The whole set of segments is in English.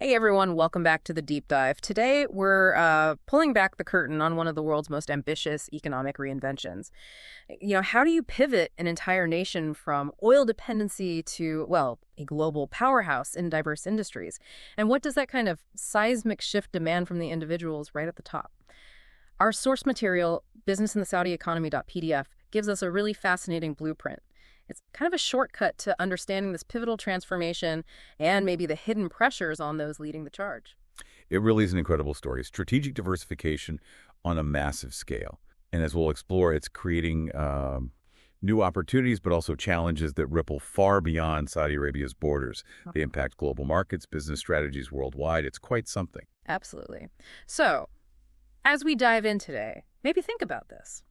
Hey everyone, welcome back to the deep dive. Today we're pulling back the curtain on one of the world's most ambitious economic reinventions. How do you pivot an entire nation from oil dependency to, well, a global powerhouse in diverse industries? And what does that kind of seismic shift demand from the individuals right at the top? Our source material, Business in the Saudi Economy.PDF, gives us a really fascinating blueprint. It's kind of a shortcut to understanding this pivotal transformation and maybe the hidden pressures on those leading the charge. It really is an incredible story. Strategic diversification on a massive scale. And as we'll explore, it's creating new opportunities, but also challenges that ripple far beyond Saudi Arabia's borders. They impact global markets, business strategies worldwide. It's quite something. Absolutely. So, as we dive in today, maybe think about this.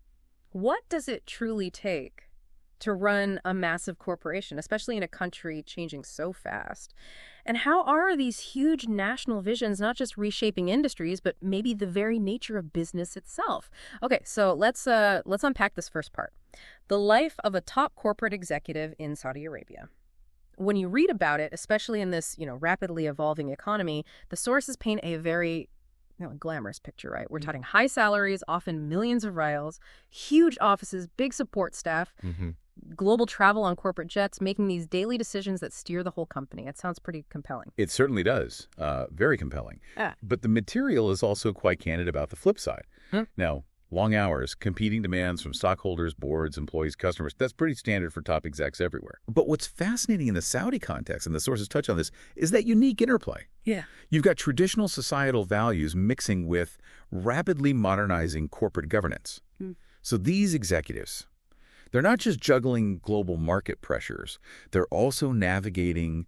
What does it truly take to run a massive corporation, especially in a country changing so fast? And how are these huge national visions not just reshaping industries, but maybe the very nature of business itself? Okay, so let's unpack this first part. The life of a top corporate executive in Saudi Arabia. When you read about it, especially in this, rapidly evolving economy, the sources paint a very glamorous picture, right? We're talking high salaries, often millions of rials, huge offices, big support staff, global travel on corporate jets, making these daily decisions that steer the whole company. It sounds pretty compelling. It certainly does. Very compelling. But the material is also quite candid about the flip side. Now, long hours, competing demands from stockholders, boards, employees, customers, that's pretty standard for top execs everywhere. But what's fascinating in the Saudi context, and the sources touch on this, is that unique interplay. Yeah. You've got traditional societal values mixing with rapidly modernizing corporate governance. So these executives, they're not just juggling global market pressures, they're also navigating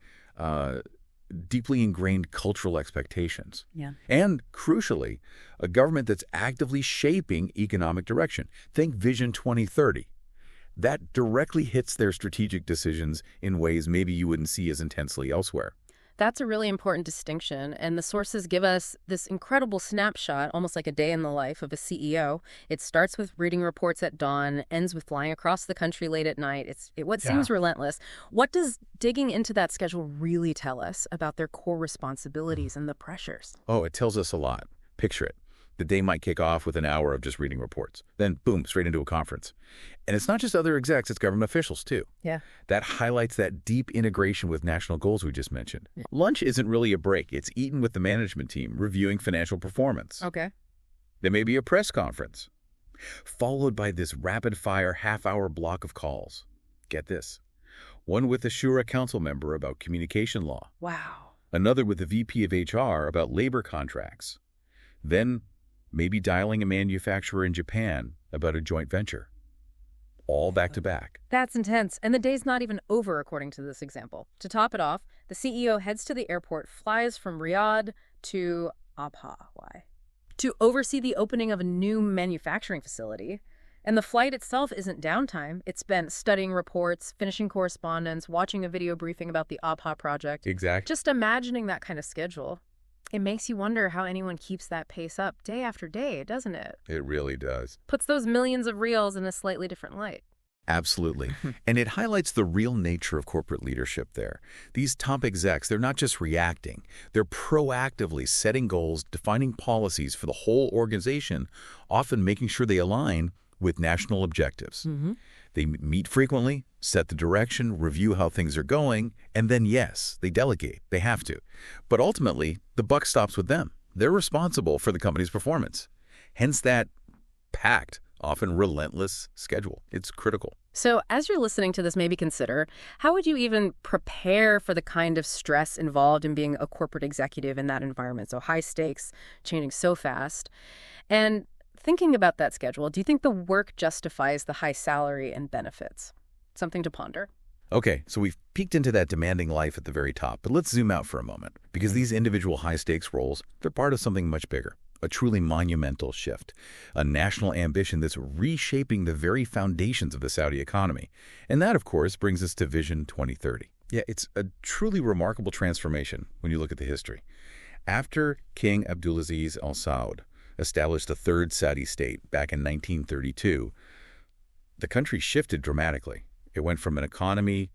deeply ingrained cultural expectations. Yeah. And, crucially, a government that's actively shaping economic direction. Think Vision 2030. That directly hits their strategic decisions in ways maybe you wouldn't see as intensely elsewhere. That's a really important distinction, and the sources give us this incredible snapshot, almost like a day in the life of a CEO. It starts with reading reports at dawn, ends with flying across the country late at night. What seems relentless. What does digging into that schedule really tell us about their core responsibilities and the pressures? Oh, it tells us a lot. Picture it. The day might kick off with an hour of just reading reports. Then, boom, straight into a conference. And it's not just other execs, it's government officials, too. Yeah. That highlights that deep integration with national goals we just mentioned. Lunch isn't really a break. It's eaten with the management team, reviewing financial performance. Okay. There may be a press conference, followed by this rapid-fire half-hour block of calls. Get this. One with a Shura council member about communication law. Wow. Another with the VP of HR about labor contracts. Then maybe dialing a manufacturer in Japan about a joint venture. All back to back. That's intense. And the day's not even over, according to this example. To top it off, the CEO heads to the airport, flies from Riyadh to Abha. Why? To oversee the opening of a new manufacturing facility. And the flight itself isn't downtime. It's spent studying reports, finishing correspondence, watching a video briefing about the Abha project. Exactly. Just imagining that kind of schedule. It makes you wonder how anyone keeps that pace up day after day, doesn't it? It really does. Puts those millions of reals in a slightly different light. Absolutely. And it highlights the real nature of corporate leadership there. These top execs, they're not just reacting. They're proactively setting goals, defining policies for the whole organization, often making sure they align with national objectives. They meet frequently, set the direction, review how things are going, and then, yes, they delegate. They have to. But ultimately, the buck stops with them. They're responsible for the company's performance. Hence that packed, often relentless schedule. It's critical. So as you're listening to this, maybe consider, how would you even prepare for the kind of stress involved in being a corporate executive in that environment? So high stakes, changing so fast. And thinking about that schedule, do you think the work justifies the high salary and benefits? Something to ponder. Okay, so we've peeked into that demanding life at the very top, but let's zoom out for a moment, because these individual high-stakes roles, they're part of something much bigger, a truly monumental shift, a national ambition that's reshaping the very foundations of the Saudi economy. And that, of course, brings us to Vision 2030. Yeah, it's a truly remarkable transformation when you look at the history. After King Abdulaziz Al Saud established the third Saudi state back in 1932, the country shifted dramatically. It went from an economy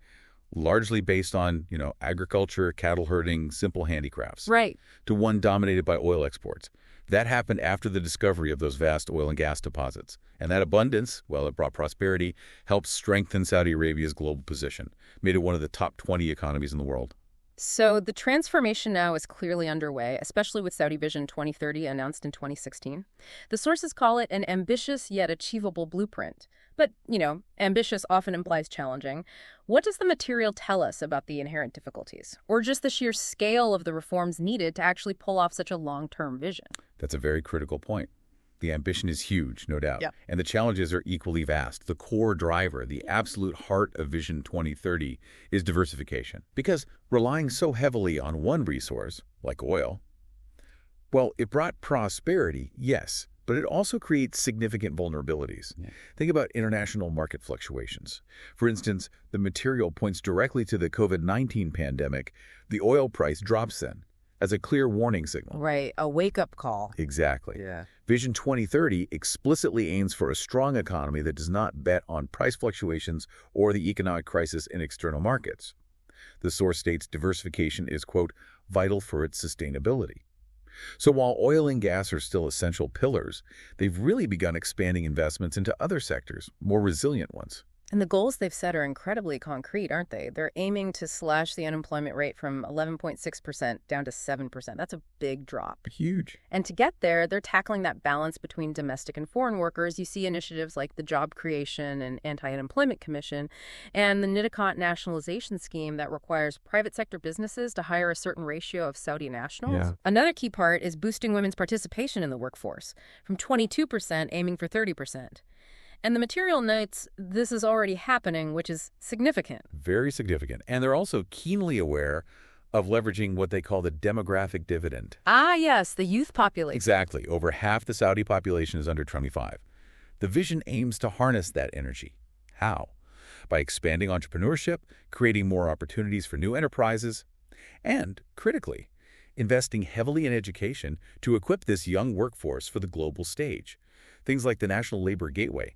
largely based on, agriculture, cattle herding, simple handicrafts, Right. to one dominated by oil exports. That happened after the discovery of those vast oil and gas deposits. And that abundance, well, it brought prosperity, helped strengthen Saudi Arabia's global position, made it one of the top 20 economies in the world. So the transformation now is clearly underway, especially with Saudi Vision 2030 announced in 2016. The sources call it an ambitious yet achievable blueprint. But, ambitious often implies challenging. What does the material tell us about the inherent difficulties? Or just the sheer scale of the reforms needed to actually pull off such a long-term vision? That's a very critical point. The ambition is huge, no doubt. Yep. And the challenges are equally vast. The core driver, the absolute heart of Vision 2030, is diversification. Because relying so heavily on one resource, like oil, well, it brought prosperity, yes, but it also creates significant vulnerabilities. Yeah. Think about international market fluctuations. For instance, the material points directly to the COVID-19 pandemic. The oil price drops then, as a clear warning signal. Right, a wake-up call. Exactly. Yeah. Vision 2030 explicitly aims for a strong economy that does not bet on price fluctuations or the economic crisis in external markets. The source states diversification is, quote, vital for its sustainability. So while oil and gas are still essential pillars, they've really begun expanding investments into other sectors, more resilient ones. And the goals they've set are incredibly concrete, aren't they? They're aiming to slash the unemployment rate from 11.6% down to 7%. That's a big drop. Huge. And to get there, they're tackling that balance between domestic and foreign workers. You see initiatives like the Job Creation and Anti-Unemployment Commission and the nationalization scheme that requires private sector businesses to hire a certain ratio of Saudi nationals. Yeah. Another key part is boosting women's participation in the workforce from 22% aiming for 30%. And the material notes this is already happening, which is significant. Very significant. And they're also keenly aware of leveraging what they call the demographic dividend. Ah, yes, the youth population. Exactly. Over half the Saudi population is under 25. The vision aims to harness that energy. How? By expanding entrepreneurship, creating more opportunities for new enterprises, and, critically, investing heavily in education to equip this young workforce for the global stage. Things like the National Labor Gateway,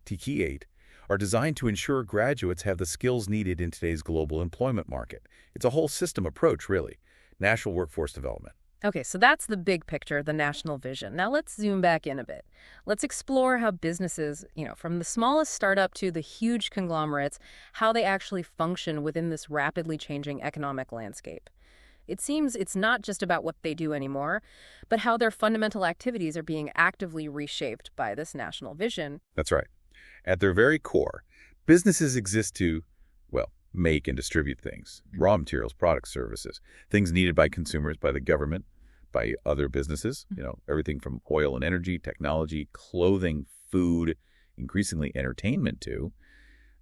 TK8, are designed to ensure graduates have the skills needed in today's global employment market. It's a whole system approach, really. National workforce development. Okay, so that's the big picture, the national vision. Now let's zoom back in a bit. Let's explore how businesses, from the smallest startup to the huge conglomerates, how they actually function within this rapidly changing economic landscape. It seems it's not just about what they do anymore, but how their fundamental activities are being actively reshaped by this national vision. That's right. At their very core, businesses exist to, well, make and distribute things, raw materials, products, services, things needed by consumers, by the government, by other businesses, everything from oil and energy, technology, clothing, food, increasingly entertainment too.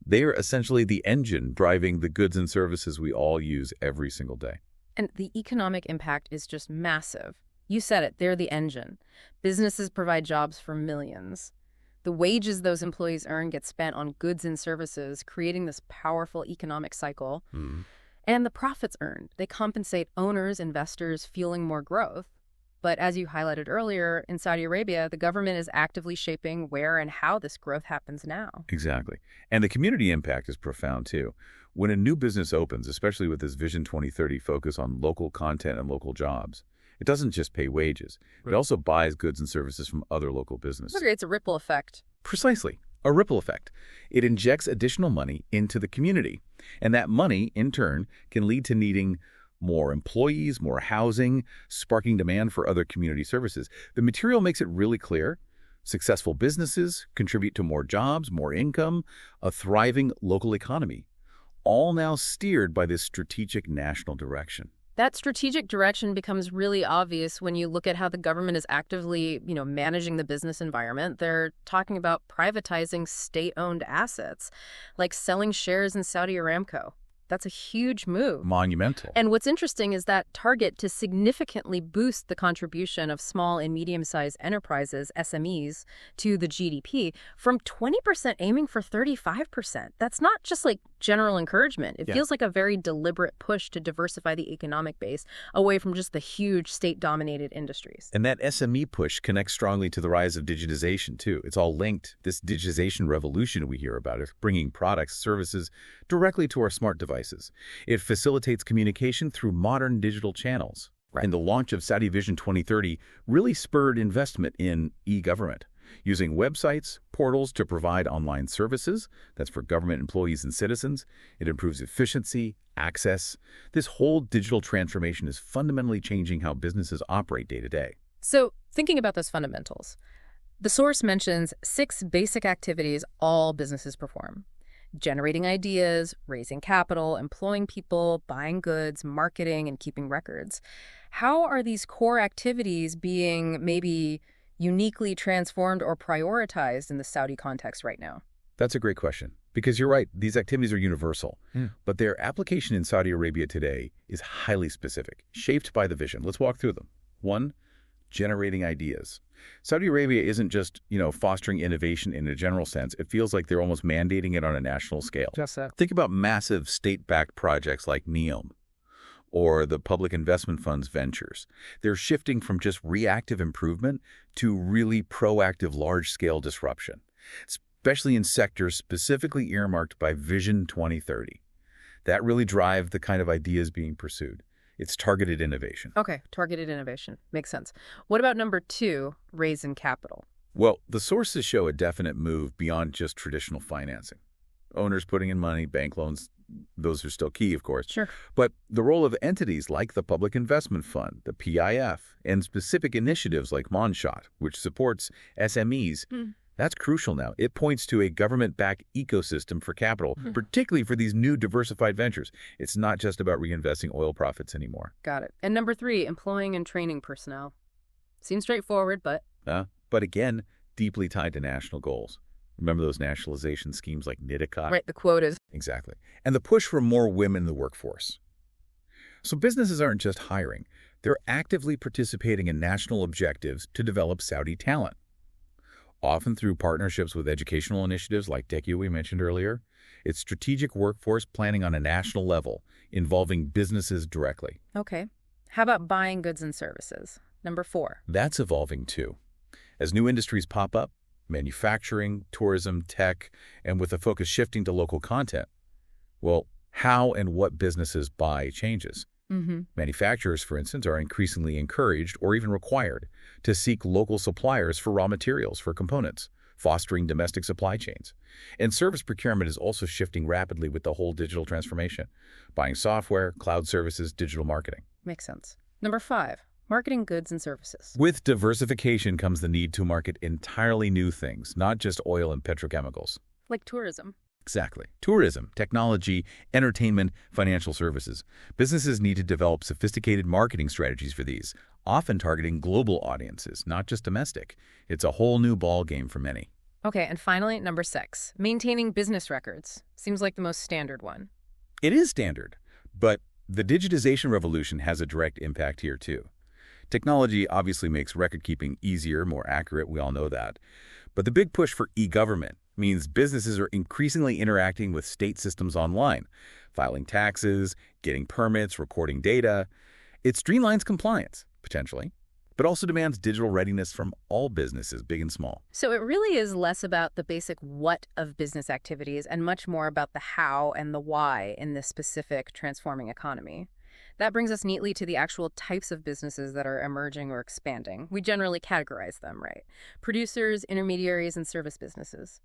They are essentially the engine driving the goods and services we all use every single day. And the economic impact is just massive. You said it, they're the engine. Businesses provide jobs for millions. The wages those employees earn get spent on goods and services, creating this powerful economic cycle. Mm. And the profits earned, they compensate owners, investors, fueling more growth. But as you highlighted earlier, in Saudi Arabia, the government is actively shaping where and how this growth happens now. Exactly. And the community impact is profound, too. When a new business opens, especially with this Vision 2030 focus on local content and local jobs, it doesn't just pay wages. It also buys goods and services from other local businesses. Okay, it's a ripple effect. Precisely. A ripple effect. It injects additional money into the community. And that money, in turn, can lead to needing more employees, more housing, sparking demand for other community services. The material makes it really clear. Successful businesses contribute to more jobs, more income, a thriving local economy, all now steered by this strategic national direction. That strategic direction becomes really obvious when you look at how the government is actively, managing the business environment. They're talking about privatizing state-owned assets, like selling shares in Saudi Aramco. That's a huge move. Monumental. And what's interesting is that target to significantly boost the contribution of small and medium-sized enterprises, SMEs, to the GDP from 20% aiming for 35%. That's not just like general encouragement. It feels like a very deliberate push to diversify the economic base away from just the huge state-dominated industries. And that SME push connects strongly to the rise of digitization, too. It's all linked. This digitization revolution we hear about is bringing products, services directly to our smart devices. devices. It facilitates communication through modern digital channels. Right. And the launch of Saudi Vision 2030 really spurred investment in e-government, using websites, portals to provide online services. That's for government employees and citizens. It improves efficiency, access. This whole digital transformation is fundamentally changing how businesses operate day to day. So, thinking about those fundamentals, the source mentions 6 basic activities all businesses perform: generating ideas, raising capital, employing people, buying goods, marketing, and keeping records. How are these core activities being maybe uniquely transformed or prioritized in the Saudi context right now? That's a great question, because you're right, these activities are universal, but their application in Saudi Arabia today is highly specific, shaped by the vision. Let's walk through them. 1, generating ideas. Saudi Arabia isn't just, fostering innovation in a general sense. It feels like they're almost mandating it on a national scale. Just so. Think about massive state-backed projects like NEOM or the public investment funds ventures. They're shifting from just reactive improvement to really proactive large-scale disruption, especially in sectors specifically earmarked by Vision 2030. That really drive the kind of ideas being pursued. It's targeted innovation. Okay, targeted innovation. Makes sense. What about number 2, raising capital? Well, the sources show a definite move beyond just traditional financing. Owners putting in money, bank loans, those are still key, of course. Sure. But the role of entities like the Public Investment Fund, the PIF, and specific initiatives like Monshot, which supports SMEs, that's crucial now. It points to a government-backed ecosystem for capital, particularly for these new diversified ventures. It's not just about reinvesting oil profits anymore. Got it. And number 3, employing and training personnel. Seems straightforward, but again, deeply tied to national goals. Remember those nationalization schemes like NIDICOT? right, the quotas. Exactly. And the push for more women in the workforce. So businesses aren't just hiring. They're actively participating in national objectives to develop Saudi talent, often through partnerships with educational initiatives like TechU we mentioned earlier. It's strategic workforce planning on a national level, involving businesses directly. Okay. How about buying goods and services? Number 4. That's evolving too. As new industries pop up, manufacturing, tourism, tech, and with the focus shifting to local content, well, how and what businesses buy changes. Manufacturers, for instance, are increasingly encouraged or even required to seek local suppliers for raw materials for components, fostering domestic supply chains. And service procurement is also shifting rapidly with the whole digital transformation, buying software, cloud services, digital marketing. Makes sense. Number 5, marketing goods and services. With diversification comes the need to market entirely new things, not just oil and petrochemicals. Like tourism. Exactly. Tourism, technology, entertainment, financial services. Businesses need to develop sophisticated marketing strategies for these, often targeting global audiences, not just domestic. It's a whole new ball game for many. Okay, and finally, number 6, maintaining business records. Seems like the most standard one. It is standard, but the digitization revolution has a direct impact here too. Technology obviously makes record-keeping easier, more accurate, we all know that. But the big push for e-government means businesses are increasingly interacting with state systems online, filing taxes, getting permits, recording data. It streamlines compliance, potentially, but also demands digital readiness from all businesses, big and small. So it really is less about the basic what of business activities and much more about the how and the why in this specific transforming economy. That brings us neatly to the actual types of businesses that are emerging or expanding. We generally categorize them, right? Producers, intermediaries, and service businesses.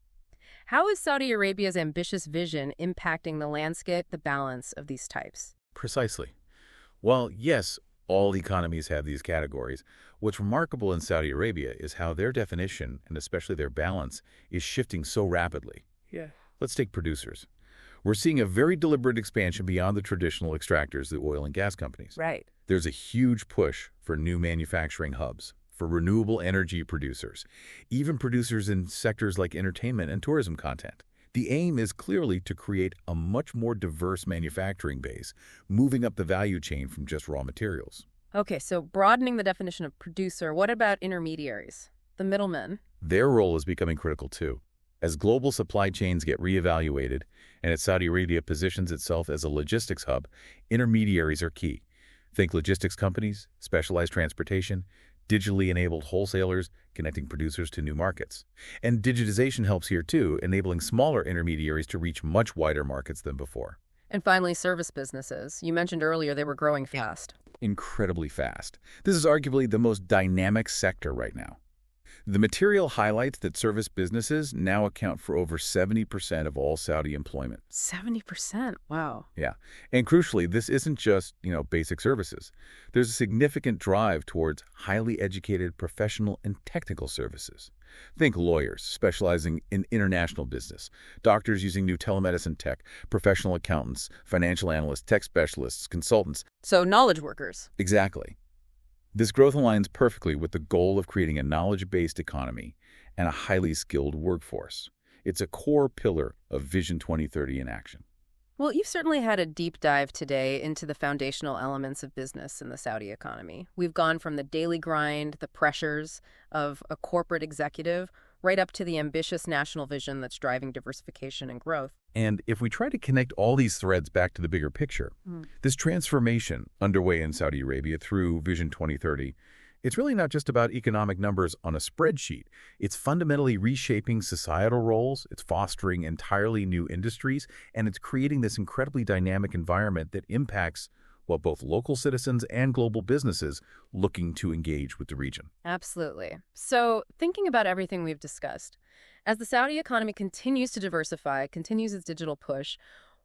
How is Saudi Arabia's ambitious vision impacting the landscape, the balance of these types? Precisely. Well, yes, all economies have these categories. What's remarkable in Saudi Arabia is how their definition, and especially their balance, is shifting so rapidly. Let's take producers. We're seeing a very deliberate expansion beyond the traditional extractors, the oil and gas companies. Right. There's a huge push for new manufacturing hubs, for renewable energy producers, even producers in sectors like entertainment and tourism content. The aim is clearly to create a much more diverse manufacturing base, moving up the value chain from just raw materials. Okay, so broadening the definition of producer, what about intermediaries, the middlemen? Their role is becoming critical too. As global supply chains get reevaluated, and as Saudi Arabia positions itself as a logistics hub, intermediaries are key. Think logistics companies, specialized transportation, digitally enabled wholesalers connecting producers to new markets. And digitization helps here too, enabling smaller intermediaries to reach much wider markets than before. And finally, service businesses. You mentioned earlier they were growing fast. Incredibly fast. This is arguably the most dynamic sector right now. The material highlights that service businesses now account for over 70% of all Saudi employment. 70%. Wow. Yeah. And crucially, this isn't just, basic services. There's a significant drive towards highly educated professional and technical services. Think lawyers specializing in international business, doctors using new telemedicine tech, professional accountants, financial analysts, tech specialists, consultants. So knowledge workers. Exactly. This growth aligns perfectly with the goal of creating a knowledge-based economy and a highly skilled workforce. It's a core pillar of Vision 2030 in action. Well, you've certainly had a deep dive today into the foundational elements of business in the Saudi economy. We've gone from the daily grind, the pressures of a corporate executive, right up to the ambitious national vision that's driving diversification and growth. And if we try to connect all these threads back to the bigger picture, this transformation underway in Saudi Arabia through Vision 2030, it's really not just about economic numbers on a spreadsheet. It's fundamentally reshaping societal roles, it's fostering entirely new industries, and it's creating this incredibly dynamic environment that impacts both local citizens and global businesses looking to engage with the region. Absolutely. So, thinking about everything we've discussed, as the Saudi economy continues to diversify, continues its digital push,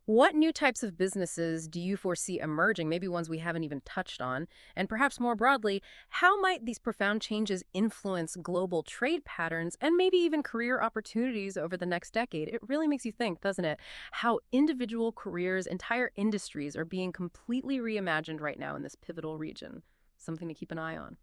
what new types of businesses do you foresee emerging, maybe ones we haven't even touched on? And perhaps more broadly, how might these profound changes influence global trade patterns and maybe even career opportunities over the next decade? It really makes you think, doesn't it? How individual careers, entire industries are being completely reimagined right now in this pivotal region. Something to keep an eye on.